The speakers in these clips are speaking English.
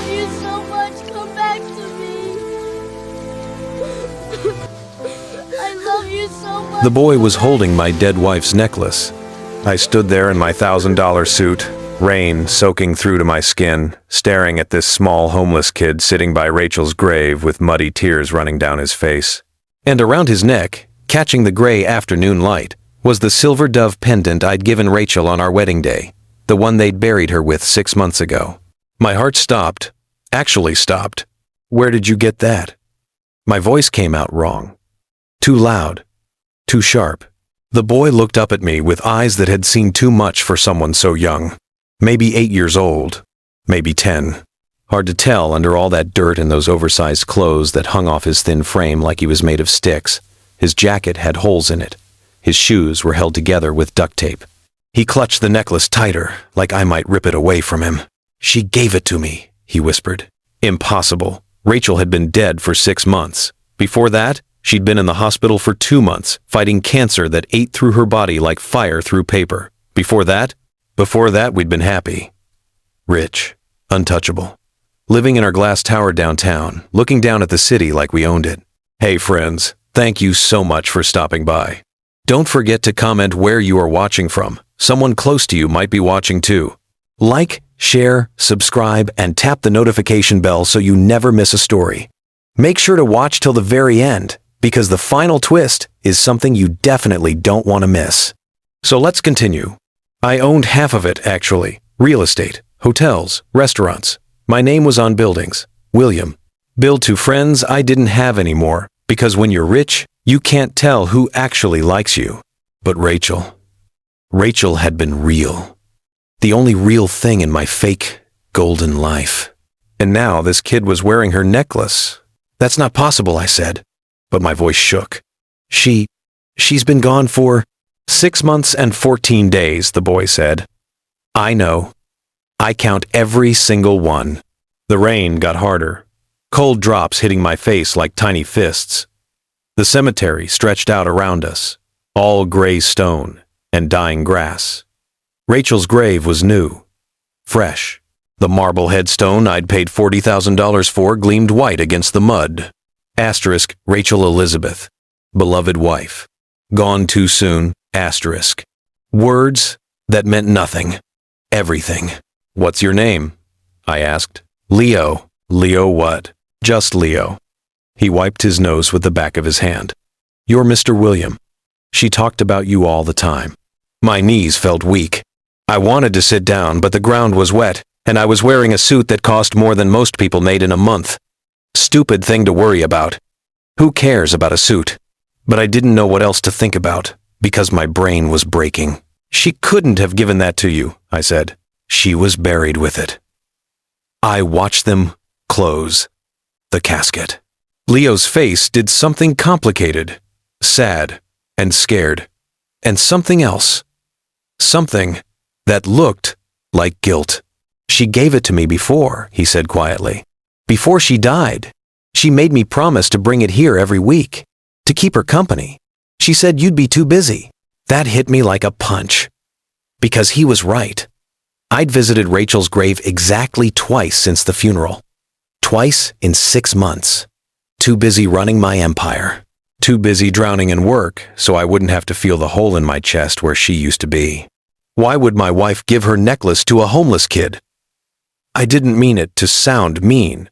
love you so much. Come back to me. I love you so much. The boy was holding my dead wife's necklace. I stood there in my $1,000 suit, rain soaking through to my skin, staring at this small homeless kid sitting by Rachel's grave with muddy tears running down his face. And around his neck, catching the gray afternoon light, was the silver dove pendant I'd given Rachel on our wedding day, the one they'd buried her with 6 months ago. My heart stopped, actually stopped. Where did you get that? My voice came out wrong. Too loud, too sharp. The boy looked up at me with eyes that had seen too much for someone so young. Maybe 8 years old, maybe 10. Hard to tell under all that dirt and those oversized clothes that hung off his thin frame like he was made of sticks. His jacket had holes in it. His shoes were held together with duct tape. He clutched the necklace tighter, like I might rip it away from him. "She gave it to me," he whispered. Impossible. Rachel had been dead for 6 months. Before that, she'd been in the hospital for 2 months, fighting cancer that ate through her body like fire through paper. Before that, we'd been happy. Rich. Untouchable. Living in our glass tower downtown, looking down at the city like we owned it. Hey friends, thank you so much for stopping by. Don't forget to comment where you are watching from. Someone close to you might be watching too. Like, share, subscribe, and tap the notification bell so you never miss a story. Make sure to watch till the very end, because the final twist is something you definitely don't want to miss. So let's continue. I owned half of it, actually. Real estate, hotels, restaurants. My name was on buildings. William. Billed to friends I didn't have anymore, because when you're rich, you can't tell who actually likes you. But Rachel had been real. The only real thing in my fake, golden life. And now this kid was wearing her necklace. That's not possible, I said. But my voice shook. She's been gone for 6 months and 14 days, the boy said. I know. I count every single one. The rain got harder. Cold drops hitting my face like tiny fists. The cemetery stretched out around us, all gray stone and dying grass. Rachel's grave was new, fresh. The marble headstone I'd paid $40,000 for gleamed white against the mud. Asterisk, Rachel Elizabeth, beloved wife. Gone too soon, asterisk. Words that meant nothing. Everything. What's your name? I asked. Leo. Leo what? Just Leo. He wiped his nose with the back of his hand. You're Mr. William. She talked about you all the time. My knees felt weak. I wanted to sit down, but the ground was wet, and I was wearing a suit that cost more than most people made in a month. Stupid thing to worry about. Who cares about a suit? But I didn't know what else to think about, because my brain was breaking. She couldn't have given that to you, I said. She was buried with it. I watched them close the casket. Leo's face did something complicated, sad, and scared, and something else. Something that looked like guilt. She gave it to me before, he said quietly. Before she died, she made me promise to bring it here every week, to keep her company. She said you'd be too busy. That hit me like a punch. Because he was right. I'd visited Rachel's grave exactly twice since the funeral. Twice in 6 months. Too busy running my empire. Too busy drowning in work so I wouldn't have to feel the hole in my chest where she used to be. Why would my wife give her necklace to a homeless kid? I didn't mean it to sound mean,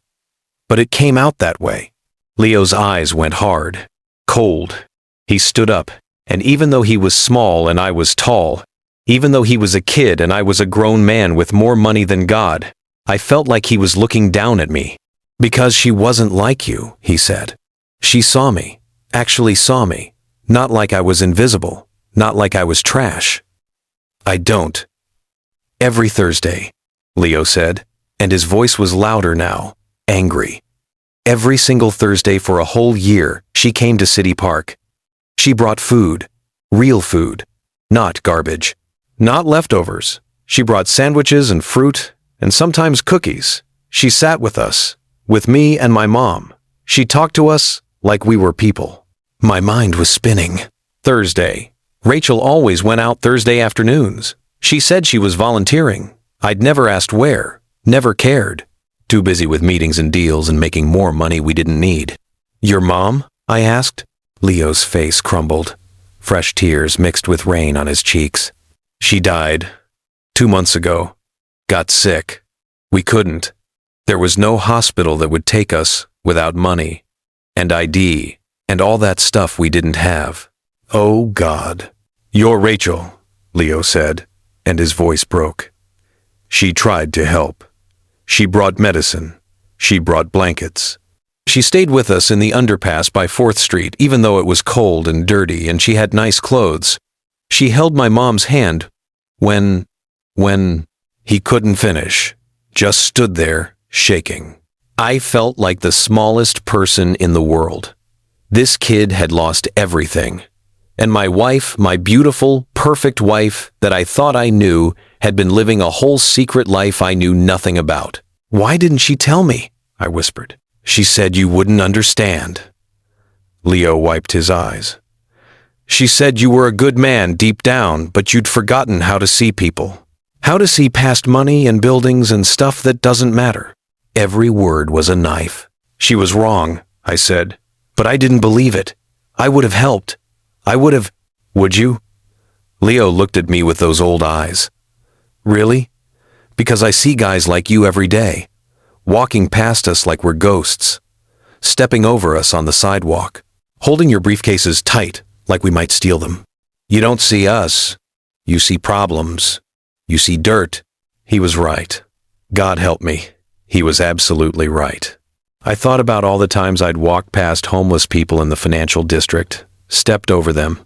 but it came out that way. Leo's eyes went hard, cold. He stood up, and even though he was small and I was tall, even though he was a kid and I was a grown man with more money than God, I felt like he was looking down at me. Because she wasn't like you, he said. She saw me, actually saw me, not like I was invisible, not like I was trash. I don't. Every Thursday, Leo said, and his voice was louder now, angry. Every single Thursday for a whole year, she came to City Park. She brought food, real food, not garbage, not leftovers. She brought sandwiches and fruit, and sometimes cookies. She sat with us, with me and my mom. She talked to us like we were people. My mind was spinning. Thursday. Rachel always went out Thursday afternoons. She said she was volunteering. I'd never asked where, never cared. Too busy with meetings and deals and making more money we didn't need. Your mom? I asked. Leo's face crumbled. Fresh tears mixed with rain on his cheeks. She died 2 months ago. Got sick. We couldn't. There was no hospital that would take us without money and ID and all that stuff we didn't have. Oh, God. You're Rachel, Leo said, and his voice broke. She tried to help. She brought medicine. She brought blankets. She stayed with us in the underpass by 4th Street, even though it was cold and dirty and she had nice clothes. She held my mom's hand when he couldn't finish, just stood there, shaking. I felt like the smallest person in the world. This kid had lost everything. And my wife, my beautiful, perfect wife that I thought I knew, had been living a whole secret life I knew nothing about. Why didn't she tell me? I whispered. She said you wouldn't understand. Leo wiped his eyes. She said you were a good man deep down, but you'd forgotten how to see people. How to see past money and buildings and stuff that doesn't matter. Every word was a knife. She was wrong, I said, but I didn't believe it. I would have helped. Would you? Leo looked at me with those old eyes. Really? Because I see guys like you every day, walking past us like we're ghosts, stepping over us on the sidewalk, holding your briefcases tight like we might steal them. You don't see us. You see problems. You see dirt. He was right. God help me. He was absolutely right. I thought about all the times I'd walked past homeless people in the financial district, stepped over them,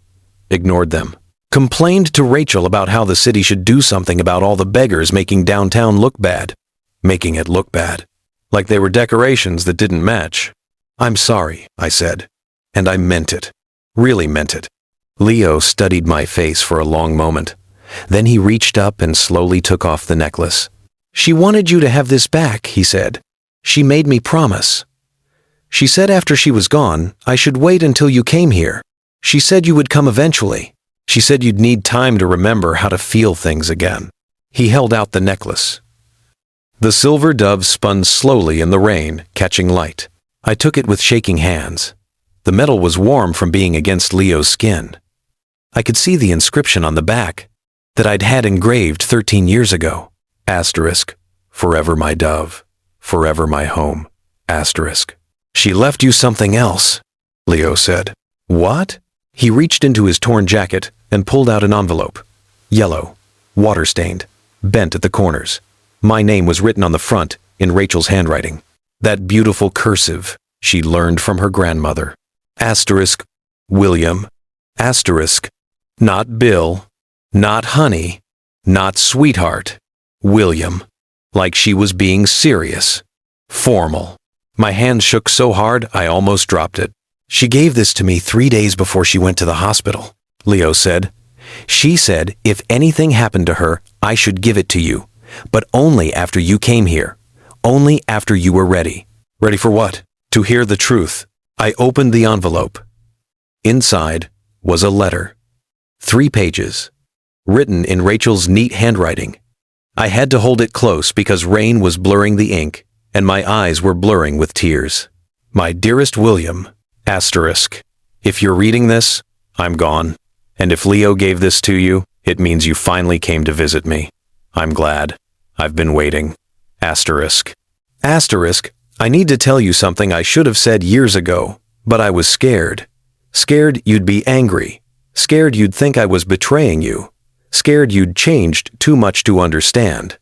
ignored them, complained to Rachel about how the city should do something about all the beggars making downtown look bad, making it look bad, like they were decorations that didn't match. I'm sorry, I said, and I meant it, really meant it. Leo studied my face for a long moment. Then he reached up and slowly took off the necklace. She wanted you to have this back, he said. She made me promise. She said after she was gone, I should wait until you came here. She said you would come eventually. She said you'd need time to remember how to feel things again. He held out the necklace. The silver dove spun slowly in the rain, catching light. I took it with shaking hands. The metal was warm from being against Leo's skin. I could see the inscription on the back that I'd had engraved 13 years ago. Asterisk, forever my dove, forever my home. Asterisk. She left you something else, Leo said. What? He reached into his torn jacket and pulled out an envelope. Yellow, water-stained, bent at the corners. My name was written on the front in Rachel's handwriting. That beautiful cursive she learned from her grandmother. Asterisk, William. Asterisk, not Bill, not honey, not sweetheart. William. Like she was being serious. Formal. My hand shook so hard I almost dropped it. She gave this to me 3 days before she went to the hospital, Leo said. She said if anything happened to her, I should give it to you, but only after you came here. Only after you were ready. Ready for what? To hear the truth. I opened the envelope. Inside was a letter. 3 pages. Written in Rachel's neat handwriting. I had to hold it close because rain was blurring the ink, and my eyes were blurring with tears. My dearest William, asterisk. If you're reading this, I'm gone. And if Leo gave this to you, it means you finally came to visit me. I'm glad. I've been waiting. Asterisk. Asterisk, I need to tell you something I should have said years ago, but I was scared. Scared you'd be angry. Scared you'd think I was betraying you. Scared you'd changed too much to understand.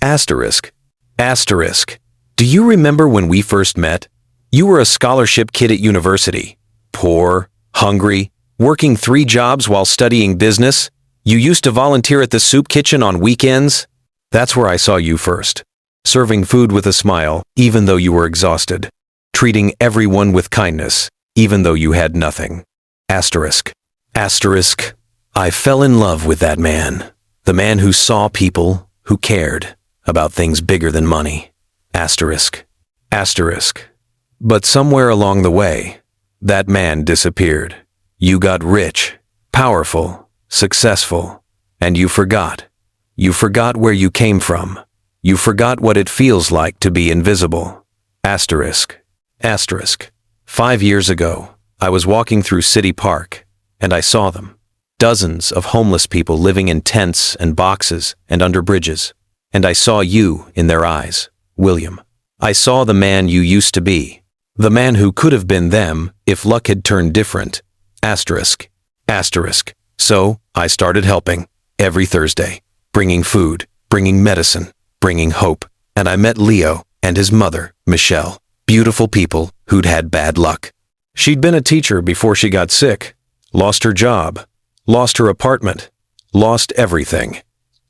Asterisk. Asterisk. Do you remember when we first met? You were a scholarship kid at university. Poor, hungry, working 3 jobs while studying business. You used to volunteer at the soup kitchen on weekends. That's where I saw you first. Serving food with a smile, even though you were exhausted. Treating everyone with kindness, even though you had nothing. Asterisk. Asterisk. I fell in love with that man. The man who saw people, who cared about things bigger than money. Asterisk. Asterisk. But somewhere along the way, that man disappeared. You got rich, powerful, successful, and you forgot. You forgot where you came from. You forgot what it feels like to be invisible. Asterisk. Asterisk. 5 years ago, I was walking through City Park, and I saw them. Dozens of homeless people living in tents and boxes and under bridges. And I saw you in their eyes, William. I saw the man you used to be. The man who could have been them if luck had turned different. Asterisk. Asterisk. So, I started helping. Every Thursday. Bringing food, bringing medicine, bringing hope. And I met Leo and his mother, Michelle. Beautiful people who'd had bad luck. She'd been a teacher before she got sick. Lost her job. Lost her apartment. Lost everything.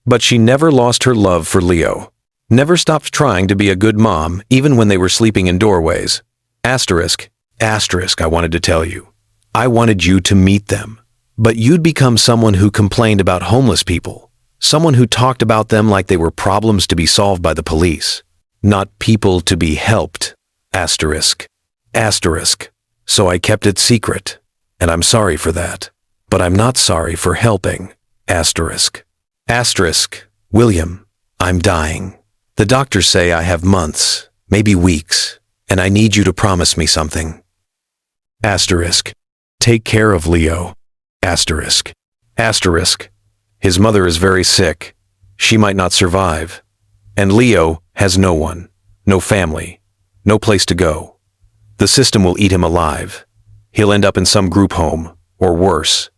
But she never lost her love for Leo. Never stopped trying to be a good mom, even when they were sleeping in doorways. Asterisk. Asterisk, I wanted to tell you. I wanted you to meet them. But you'd become someone who complained about homeless people. Someone who talked about them like they were problems to be solved by the police. Not people to be helped. Asterisk. Asterisk. So I kept it secret. And I'm sorry for that. But I'm not sorry for helping. Asterisk. Asterisk. William, I'm dying. The doctors say I have months, maybe weeks, and I need you to promise me something. Asterisk. Take care of Leo. Asterisk. Asterisk. His mother is very sick. She might not survive. And Leo has no one, no family, no place to go. The system will eat him alive. He'll end up in some group home, or worse.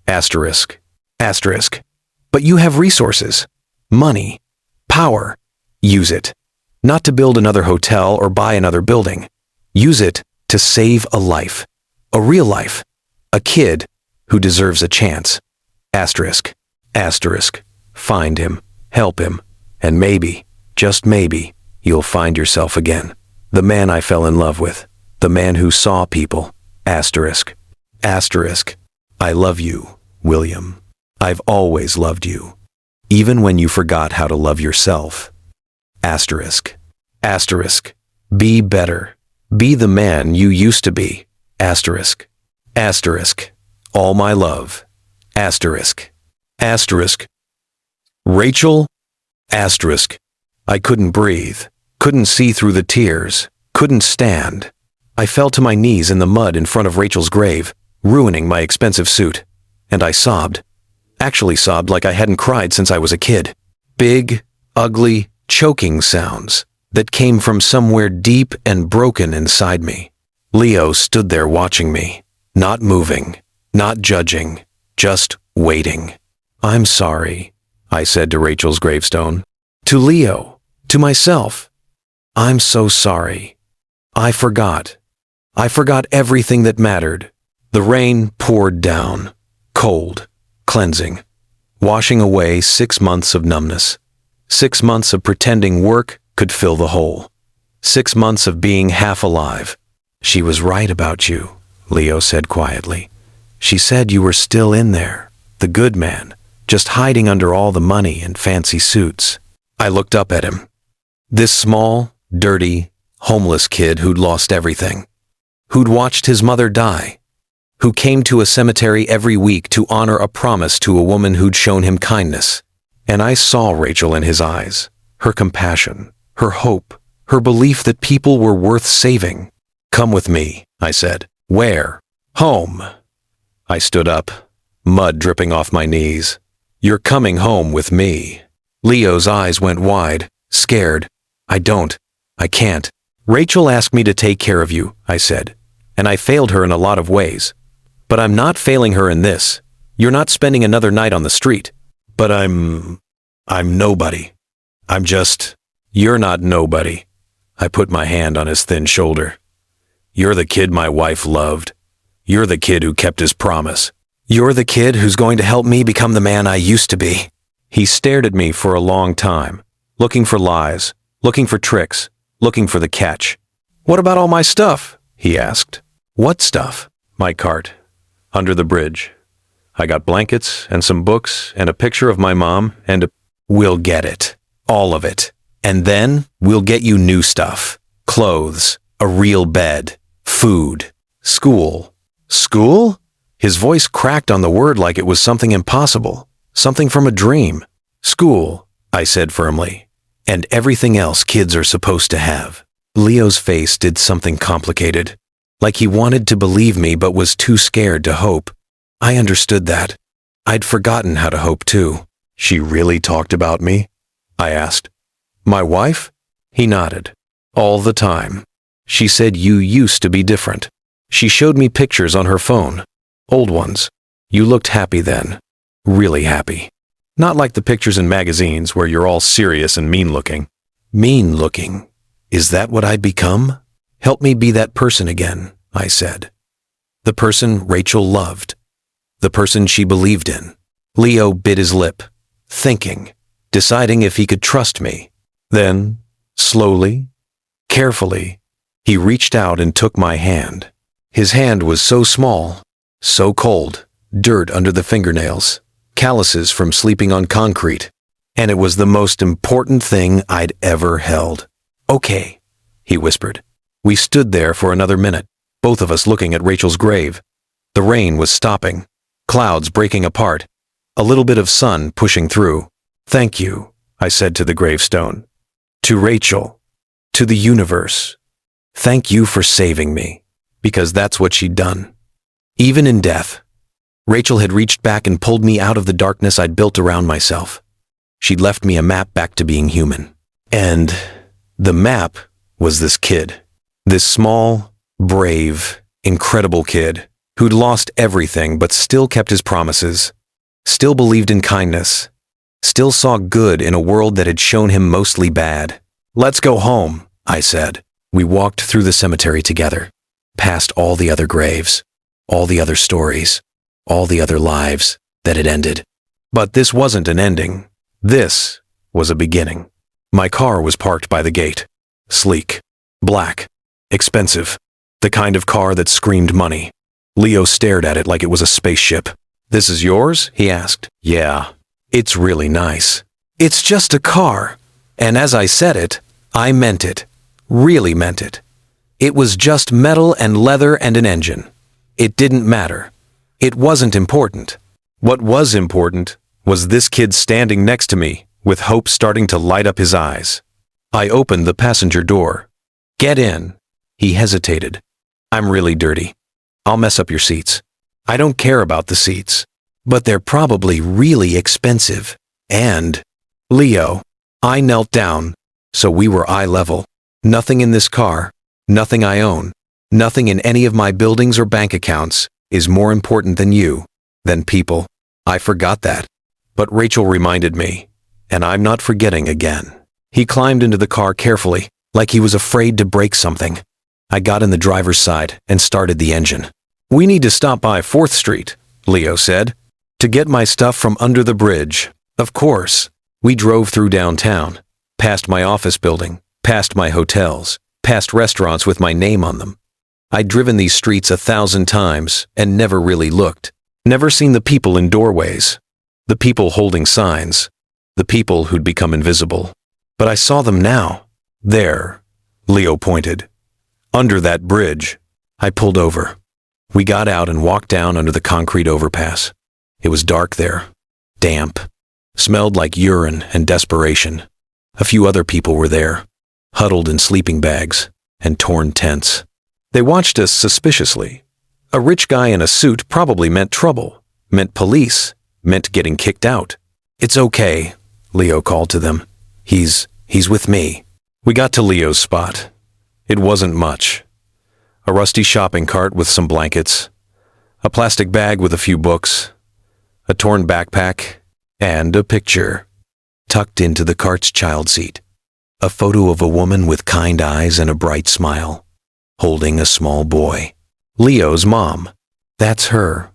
Asterisk. Asterisk. But you have resources, money, power. Use it. Not to build another hotel or buy another building. Use it to save a life. A real life. A kid who deserves a chance. Asterisk. Asterisk. Find him. Help him. And maybe, just maybe, you'll find yourself again. The man I fell in love with. The man who saw people. Asterisk. Asterisk. I love you, William. I've always loved you. Even when you forgot how to love yourself. Asterisk. Asterisk. Be better. Be the man you used to be. Asterisk. Asterisk. All my love. Asterisk. Asterisk. Rachel. Asterisk. I couldn't breathe. Couldn't see through the tears. Couldn't stand. I fell to my knees in the mud in front of Rachel's grave, ruining my expensive suit. And I sobbed. Actually sobbed like I hadn't cried since I was a kid. Big, ugly, choking sounds that came from somewhere deep and broken inside me. Leo stood there watching me, not moving, not judging, just waiting. I'm sorry, I said to Rachel's gravestone. To Leo, to myself. I'm so sorry. I forgot. I forgot everything that mattered. The rain poured down, cold, cleansing, washing away 6 months of numbness. 6 months of pretending work could fill the hole. 6 months of being half alive. She was right about you, Leo said quietly. She said you were still in there, the good man, just hiding under all the money and fancy suits. I looked up at him. This small, dirty, homeless kid who'd lost everything. Who'd watched his mother die. Who came to a cemetery every week to honor a promise to a woman who'd shown him kindness. And I saw Rachel in his eyes, her compassion, her hope, her belief that people were worth saving. Come with me, I said. Where? Home. I stood up, mud dripping off my knees. You're coming home with me. Leo's eyes went wide, scared. I can't. Rachel asked me to take care of you, I said, and I failed her in a lot of ways. But I'm not failing her in this. You're not spending another night on the street. But I'm nobody. You're not nobody. I put my hand on his thin shoulder. You're the kid my wife loved. You're the kid who kept his promise. You're the kid who's going to help me become the man I used to be. He stared at me for a long time, looking for lies, looking for tricks, looking for the catch. What about all my stuff? He asked. What stuff? My cart. Under the bridge. I got blankets and some books and a picture of my mom and a... We'll get it. All of it. And then we'll get you new stuff. Clothes. A real bed. Food. School. School? His voice cracked on the word like it was something impossible. Something from a dream. School, I said firmly. and everything else kids are supposed to have. Leo's face did something complicated, like he wanted to believe me but was too scared to hope. I understood that. I'd forgotten how to hope too. She really talked about me? I asked. My wife? He nodded. All the time. She said you used to be different. She showed me pictures on her phone. Old ones. You looked happy then. Really happy. Not like the pictures in magazines where you're all serious and mean-looking. Mean-looking? Is that what I'd become? Help me be that person again, I said. The person Rachel loved. The person she believed in. Leo bit his lip, thinking, deciding if he could trust me. Then, slowly, carefully, he reached out and took my hand. His hand was so small, so cold, dirt under the fingernails, calluses from sleeping on concrete, and it was the most important thing I'd ever held. Okay, he whispered. We stood there for another minute, both of us looking at Rachel's grave. The rain was stopping, clouds breaking apart, a little bit of sun pushing through. Thank you, I said to the gravestone. To Rachel. To the universe. Thank you for saving me, because that's what she'd done. Even in death, Rachel had reached back and pulled me out of the darkness I'd built around myself. She'd left me a map back to being human. And the map was this kid. This small, brave, incredible kid who'd lost everything but still kept his promises, still believed in kindness, still saw good in a world that had shown him mostly bad. Let's go home, I said. We walked through the cemetery together, past all the other graves, all the other stories, all the other lives that had ended. But this wasn't an ending. This was a beginning. My car was parked by the gate. Sleek, black, expensive, the kind of car that screamed money. Leo stared at it like it was a spaceship. This is yours? He asked. Yeah, it's really nice. It's just a car. And as I said it, I meant it. Really meant it. It was just metal and leather and an engine. It didn't matter. It wasn't important. What was important was this kid standing next to me, with hope starting to light up his eyes. I opened the passenger door. Get in. He hesitated. I'm really dirty. I'll mess up your seats. I don't care about the seats, but they're probably really expensive. And, Leo, I knelt down, so we were eye level. Nothing in this car, nothing I own, nothing in any of my buildings or bank accounts is more important than you, than people. I forgot that. But Rachel reminded me, and I'm not forgetting again. He climbed into the car carefully, like he was afraid to break something. I got in the driver's side and started the engine. We need to stop by 4th Street, Leo said, to get my stuff from under the bridge. Of course. We drove through downtown, past my office building, past my hotels, past restaurants with my name on them. I'd driven these streets 1,000 times and never really looked. Never seen the people in doorways, the people holding signs, the people who'd become invisible. But I saw them now. There, Leo pointed. Under that bridge. I pulled over. We got out and walked down under the concrete overpass. It was dark there, damp, smelled like urine and desperation. A few other people were there, huddled in sleeping bags and torn tents. They watched us suspiciously. A rich guy in a suit probably meant trouble, meant police, meant getting kicked out. It's okay, Leo called to them. He's with me. We got to Leo's spot. It wasn't much. A rusty shopping cart with some blankets, a plastic bag with a few books, a torn backpack, and a picture tucked into the cart's child seat. A photo of a woman with kind eyes and a bright smile, holding a small boy. Leo's mom. That's her,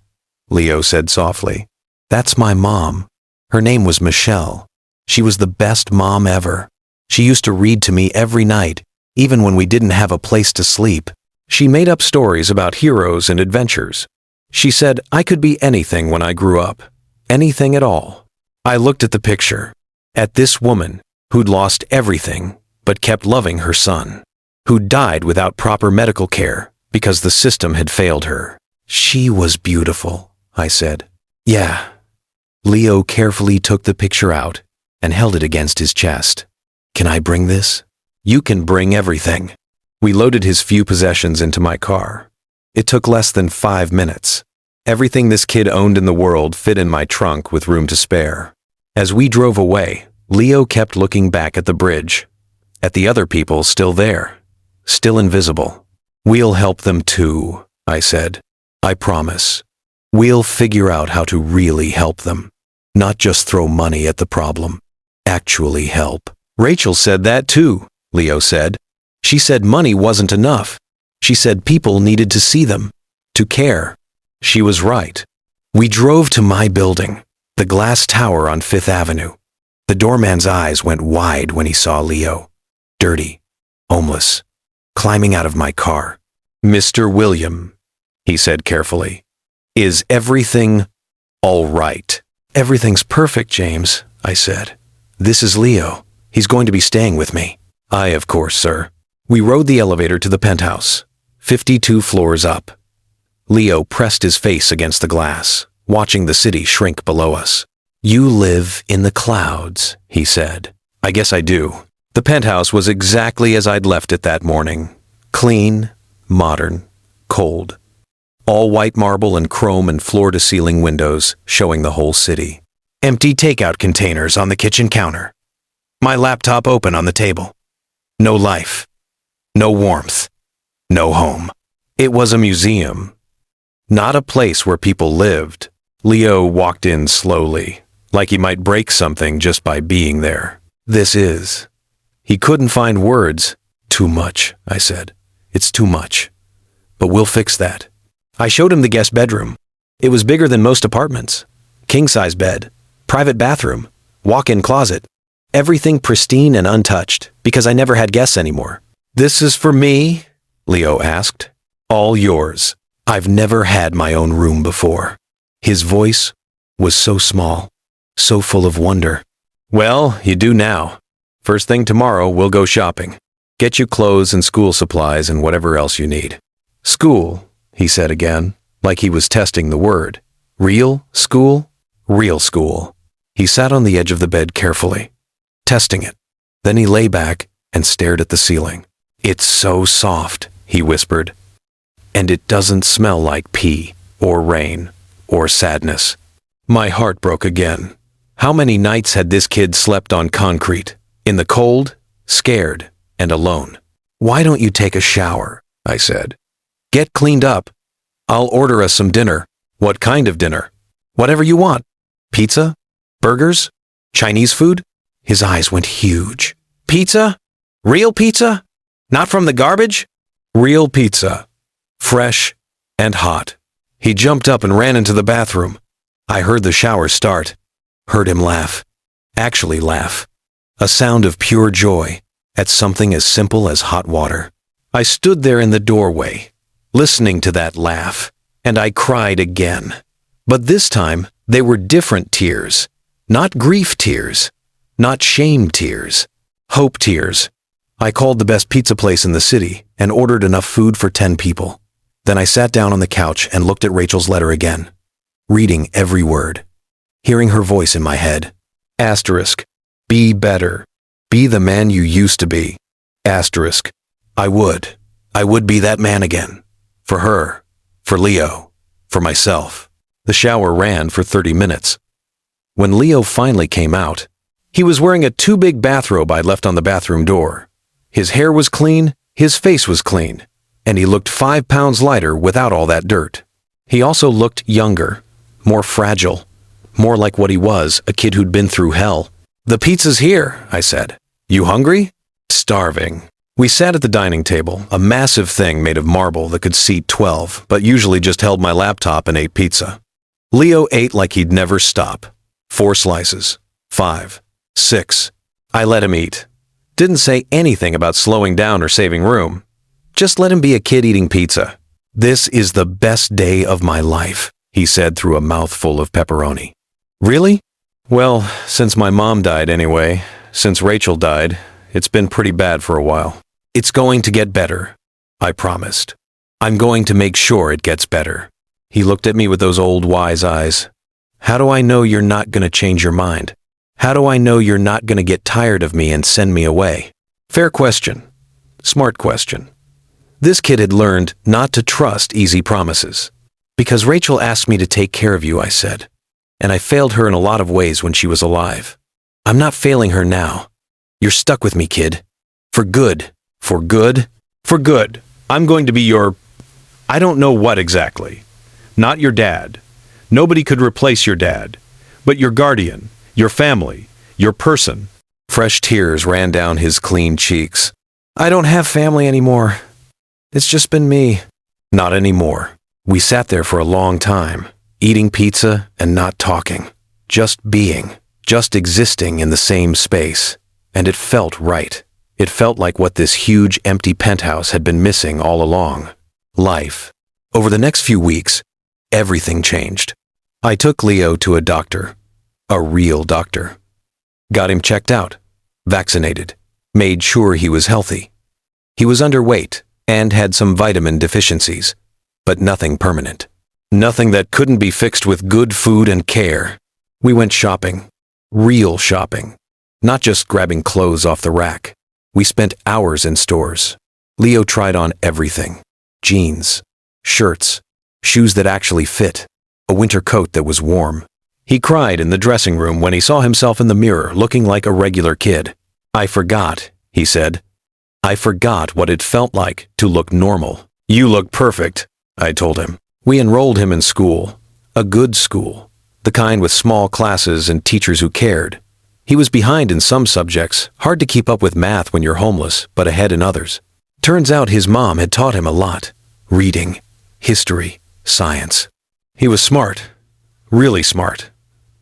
Leo said softly. That's my mom. Her name was Michelle. She was the best mom ever. She used to read to me every night, even when we didn't have a place to sleep. She made up stories about heroes and adventures. She said I could be anything when I grew up. Anything at all. I looked at the picture, at this woman who'd lost everything but kept loving her son, who died without proper medical care because the system had failed her. She was beautiful, I said. Yeah. Leo carefully took the picture out and held it against his chest. "Can I bring this?" "You can bring everything." We loaded his few possessions into my car. It took less than 5 minutes. Everything this kid owned in the world fit in my trunk with room to spare. As we drove away, Leo kept looking back at the bridge, at the other people still there, still invisible. "We'll help them too," I said. "I promise. We'll figure out how to really help them. Not just throw money at the problem. Actually help." "Rachel said that too," Leo said. "She said money wasn't enough. She said people needed to see them, to care." She was right. We drove to my building, the glass tower on 5th Avenue. The doorman's eyes went wide when he saw Leo, dirty, homeless, climbing out of my car. "Mr. William," he said carefully, "is everything all right?" "Everything's perfect, James," I said. "This is Leo. He's going to be staying with me." "Aye, of course, sir." We rode the elevator to the penthouse, 52 floors up. Leo pressed his face against the glass, watching the city shrink below us. "You live in the clouds," he said. "I guess I do." The penthouse was exactly as I'd left it that morning. Clean, modern, cold. All white marble and chrome and floor-to-ceiling windows showing the whole city. Empty takeout containers on the kitchen counter. My laptop open on the table. No life. No warmth. No home. It was a museum. Not a place where people lived. Leo walked in slowly, like he might break something just by being there. "This is." He couldn't find words. "Too much," I said. "It's too much. But we'll fix that." I showed him the guest bedroom. It was bigger than most apartments. King-size bed, private bathroom, walk-in closet. Everything pristine and untouched, because I never had guests anymore. "This is for me?" Leo asked. "All yours. I've never had my own room before." His voice was so small, so full of wonder. "Well, you do now. First thing tomorrow, we'll go shopping. Get you clothes and school supplies and whatever else you need." "School," he said again, like he was testing the word. "Real school?" "Real school." He sat on the edge of the bed carefully, testing it. Then he lay back and stared at the ceiling. "It's so soft," he whispered. "And it doesn't smell like pee, or rain, or sadness." My heart broke again. How many nights had this kid slept on concrete, in the cold, scared, and alone? "Why don't you take a shower?" I said. "Get cleaned up. I'll order us some dinner." "What kind of dinner?" "Whatever you want. Pizza? Burgers? Chinese food?" His eyes went huge. "Pizza? Real pizza? Not from the garbage?" "Real pizza. Fresh and hot." He jumped up and ran into the bathroom. I heard the shower start. Heard him laugh. Actually laugh. A sound of pure joy at something as simple as hot water. I stood there in the doorway, listening to that laugh, and I cried again. But this time, they were different tears. Not grief tears. Not shame tears. Hope tears. I called the best pizza place in the city and ordered enough food for 10 people. Then I sat down on the couch and looked at Rachel's letter again, reading every word, hearing her voice in my head. Asterisk. Be better. Be the man you used to be. Asterisk. I would be that man again. For her. For Leo. For myself. The shower ran for 30 minutes. When Leo finally came out, he was wearing a too big bathrobe I'd left on the bathroom door. His hair was clean, his face was clean, and he looked 5 pounds lighter without all that dirt. He also looked younger, more fragile, more like what he was, a kid who'd been through hell. "The pizza's here," I said. "You hungry?" "Starving." We sat at the dining table, a massive thing made of marble that could seat 12, but usually just held my laptop and ate pizza. Leo ate like he'd never stop. 4 slices. 5. 6. I let him eat. Didn't say anything about slowing down or saving room. Just let him be a kid eating pizza. "This is the best day of my life," he said through a mouthful of pepperoni. "Really?" "Well, since my mom died anyway, since Rachel died, it's been pretty bad for a while. It's going to get better, I promised. I'm going to make sure it gets better." He looked at me with those old wise eyes. "How do I know you're not going to change your mind?" How do I know you're not going to get tired of me and send me away? Fair question. Smart question. This kid had learned not to trust easy promises. Because Rachel asked me to take care of you, I said. And I failed her in a lot of ways when she was alive. I'm not failing her now. You're stuck with me, kid. For good. For good? For good. I'm going to be your... I don't know what exactly. Not your dad. Nobody could replace your dad. But your guardian, your family, your person. Fresh tears ran down his clean cheeks. I don't have family anymore. It's just been me. Not anymore. We sat there for a long time, eating pizza and not talking. Just being. Just existing in the same space. And it felt right. It felt like what this huge empty penthouse had been missing all along. Life. Over the next few weeks, everything changed. I took Leo to a doctor. A real doctor. Got him checked out. Vaccinated. Made sure he was healthy. He was underweight and had some vitamin deficiencies, but nothing permanent. Nothing that couldn't be fixed with good food and care. We went shopping. Real shopping. Not just grabbing clothes off the rack. We spent hours in stores. Leo tried on everything. Jeans, shirts, shoes that actually fit, a winter coat that was warm. He cried in the dressing room when he saw himself in the mirror looking like a regular kid. I forgot, he said. I forgot what it felt like to look normal. You look perfect, I told him. We enrolled him in school. A good school. The kind with small classes and teachers who cared. He was behind in some subjects, hard to keep up with math when you're homeless, but ahead in others. Turns out his mom had taught him a lot. Reading, history, science. He was smart. Really smart.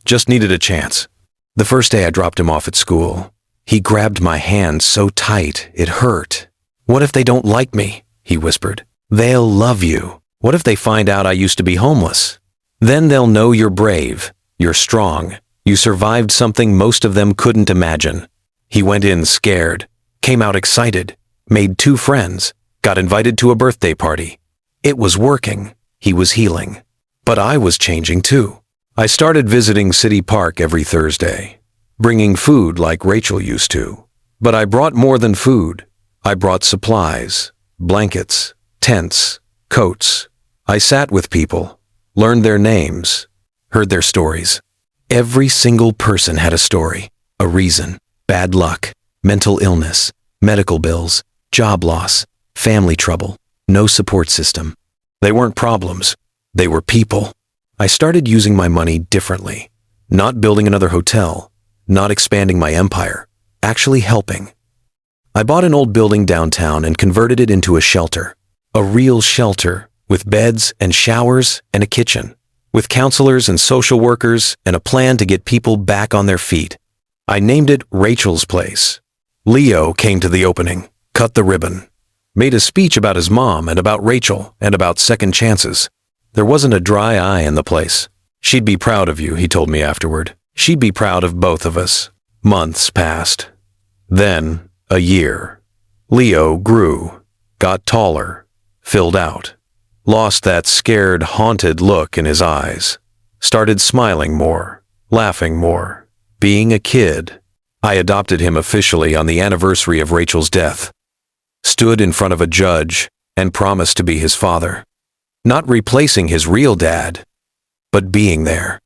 Just needed a chance. The first day I dropped him off at school, he grabbed my hand so tight it hurt. What if they don't like me? He whispered. They'll love you. What if they find out I used to be homeless? Then they'll know you're brave, you're strong, you survived something most of them couldn't imagine. He went in scared, came out excited, made 2 friends, got invited to a birthday party. It was working. He was healing. But I was changing too. I started visiting City Park every Thursday, bringing food like Rachel used to. But I brought more than food. I brought supplies, blankets, tents, coats. I sat with people, learned their names, heard their stories. Every single person had a story, a reason, bad luck, mental illness, medical bills, job loss, family trouble, no support system. They weren't problems. They were people. I started using my money differently, not building another hotel, not expanding my empire, actually helping. I bought an old building downtown and converted it into a shelter, a real shelter with beds and showers and a kitchen, with counselors and social workers and a plan to get people back on their feet. I named it Rachel's Place. Leo came to the opening, cut the ribbon, made a speech about his mom and about Rachel and about second chances. There wasn't a dry eye in the place. She'd be proud of you, he told me afterward. She'd be proud of both of us. Months passed. Then, a year. Leo grew, got taller, filled out, lost that scared, haunted look in his eyes, started smiling more, laughing more, being a kid. I adopted him officially on the anniversary of Rachel's death, stood in front of a judge, and promised to be his father. Not replacing his real dad, but being there,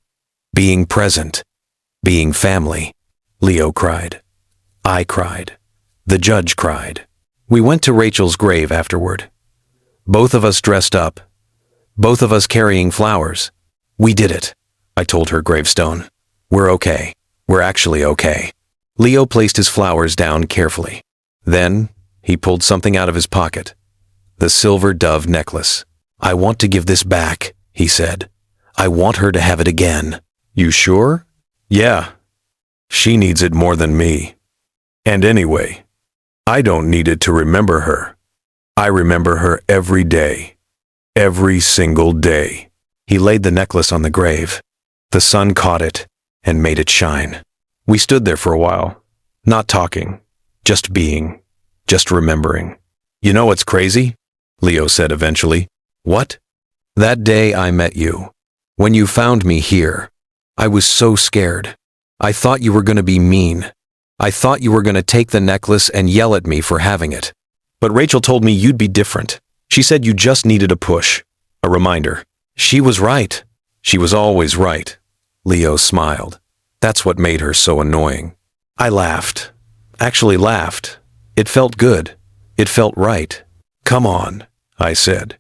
being present, being family. Leo cried. I cried. The judge cried. We went to Rachel's grave afterward. Both of us dressed up. Both of us carrying flowers. We did it, I told her gravestone. We're okay. We're actually okay. Leo placed his flowers down carefully. Then, he pulled something out of his pocket. The silver dove necklace. I want to give this back, he said. I want her to have it again. You sure? Yeah. She needs it more than me. And anyway, I don't need it to remember her. I remember her every day. Every single day. He laid the necklace on the grave. The sun caught it and made it shine. We stood there for a while, not talking, just being, just remembering. You know what's crazy? Leo said eventually. What? That day I met you. When you found me here, I was so scared. I thought you were going to be mean. I thought you were going to take the necklace and yell at me for having it. But Rachel told me you'd be different. She said you just needed a push, a reminder. She was right. She was always right. Leo smiled. That's what made her so annoying. I laughed. Actually laughed. It felt good. It felt right. Come on, I said.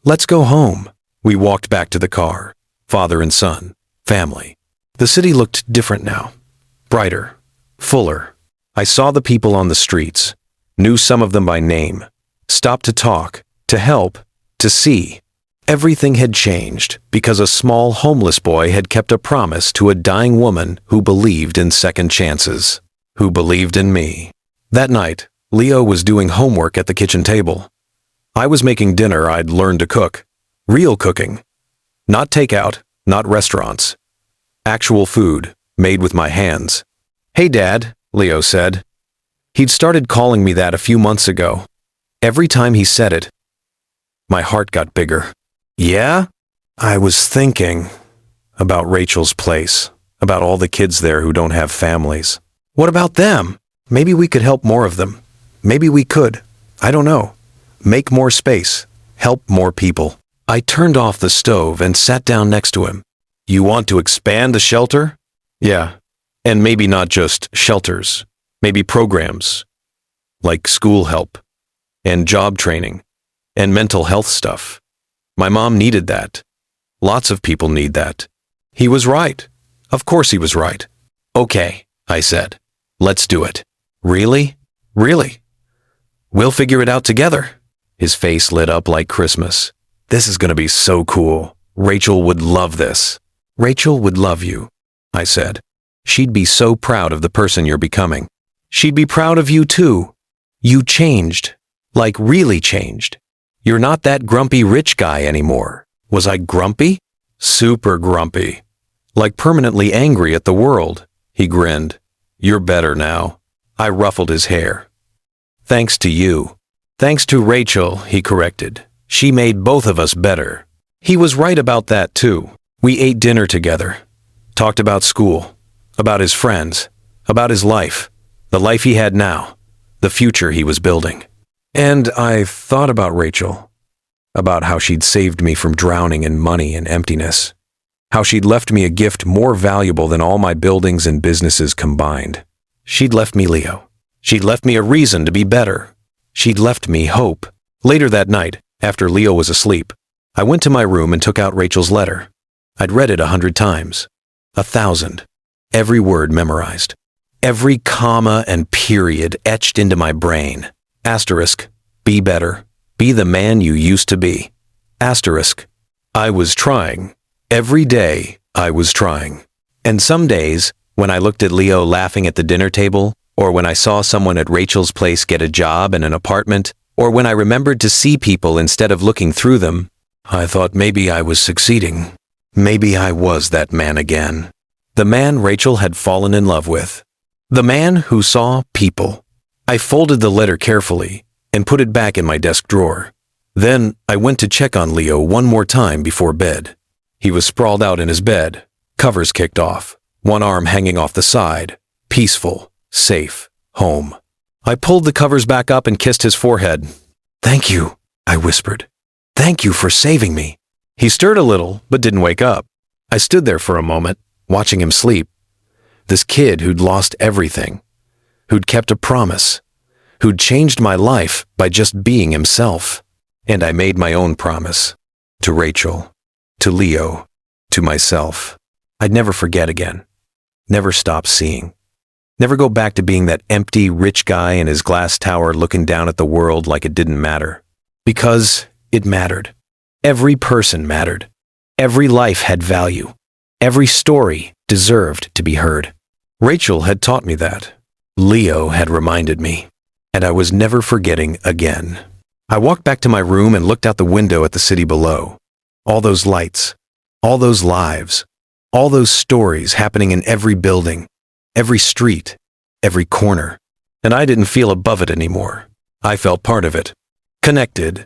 Let's go home. We walked back to the car. Father and son. Family. The city looked different now. Brighter. Fuller. I saw the people on the streets. Knew some of them by name. Stopped to talk. To help. To see. Everything had changed because a small homeless boy had kept a promise to a dying woman who believed in second chances. Who believed in me. That night, Leo was doing homework at the kitchen table. I was making dinner I'd learned to cook. Real cooking. Not takeout, not restaurants. Actual food, made with my hands. Hey Dad, Leo said. He'd started calling me that a few months ago. Every time he said it, my heart got bigger. Yeah? I was thinking about Rachel's place, about all the kids there who don't have families. What about them? Maybe we could help more of them. Maybe we could. I don't know. Make more space. Help more people. I turned off the stove and sat down next to him. You want to expand the shelter? Yeah. And maybe not just shelters. Maybe programs. Like school help. And job training. And mental health stuff. My mom needed that. Lots of people need that. He was right. Of course he was right. Okay, I said. Let's do it. Really? Really? We'll figure it out together. His face lit up like Christmas. This is going to be so cool. Rachel would love this. Rachel would love you, I said. She'd be so proud of the person you're becoming. She'd be proud of you too. You changed. Like really changed. You're not that grumpy rich guy anymore. Was I grumpy? Super grumpy. Like permanently angry at the world. He grinned. You're better now. I ruffled his hair. Thanks to you. Thanks to Rachel, he corrected. She made both of us better. He was right about that too. We ate dinner together. Talked about school. About his friends. About his life. The life he had now. The future he was building. And I thought about Rachel. About how she'd saved me from drowning in money and emptiness. How she'd left me a gift more valuable than all my buildings and businesses combined. She'd left me Leo. She'd left me a reason to be better. She'd left me hope. Later that night, after Leo was asleep, I went to my room and took out Rachel's letter. I'd read it 100 times. 1,000. Every word memorized. Every comma and period etched into my brain. Asterisk. Be better. Be the man you used to be. Asterisk. I was trying. Every day, I was trying. And some days, when I looked at Leo laughing at the dinner table, or when I saw someone at Rachel's place get a job and an apartment, or when I remembered to see people instead of looking through them, I thought maybe I was succeeding. Maybe I was that man again. The man Rachel had fallen in love with. The man who saw people. I folded the letter carefully and put it back in my desk drawer. Then I went to check on Leo one more time before bed. He was sprawled out in his bed, covers kicked off, one arm hanging off the side, peaceful, safe, home. I pulled the covers back up and kissed his forehead. Thank you, I whispered. Thank you for saving me. He stirred a little, but didn't wake up. I stood there for a moment, watching him sleep. This kid who'd lost everything, who'd kept a promise, who'd changed my life by just being himself. And I made my own promise. To Rachel, to Leo, to myself. I'd never forget again. Never stop seeing. Never go back to being that empty, rich guy in his glass tower looking down at the world like it didn't matter. Because it mattered. Every person mattered. Every life had value. Every story deserved to be heard. Rachel had taught me that. Leo had reminded me. And I was never forgetting again. I walked back to my room and looked out the window at the city below. All those lights. All those lives. All those stories happening in every building. Every street. Every corner. And I didn't feel above it anymore. I felt part of it. Connected.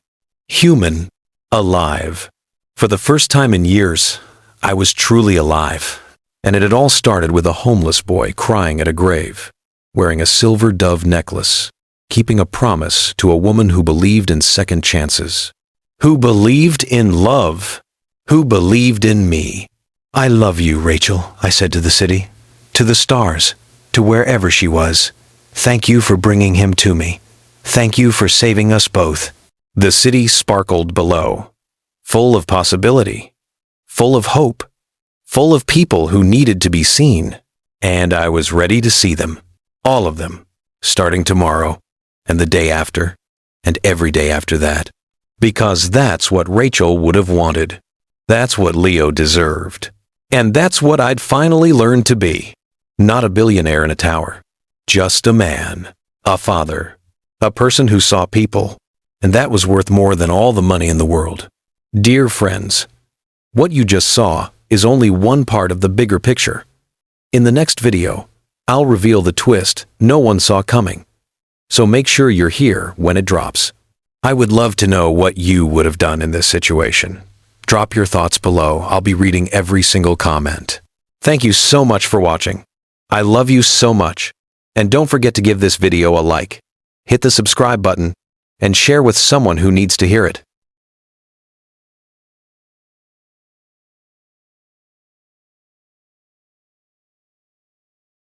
Human. Alive. For the first time in years, I was truly alive. And it had all started with a homeless boy crying at a grave, wearing a silver dove necklace, keeping a promise to a woman who believed in second chances, who believed in love, who believed in me. "I love you, Rachel," I said to the city, to the stars, to wherever she was. "Thank you for bringing him to me. Thank you for saving us both." The city sparkled below, full of possibility, full of hope, full of people who needed to be seen. And I was ready to see them, all of them, starting tomorrow, and the day after, and every day after that. Because that's what Rachel would have wanted. That's what Leo deserved. And that's what I'd finally learned to be. Not a billionaire in a tower. Just a man, a father, a person who saw people. And that was worth more than all the money in the world. Dear friends, what you just saw is only one part of the bigger picture. In the next video, I'll reveal the twist no one saw coming. So make sure you're here when it drops. I would love to know what you would have done in this situation. Drop your thoughts below. I'll be reading every single comment. Thank you so much for watching. I love you so much. And don't forget to give this video a like, hit the subscribe button, and share with someone who needs to hear it.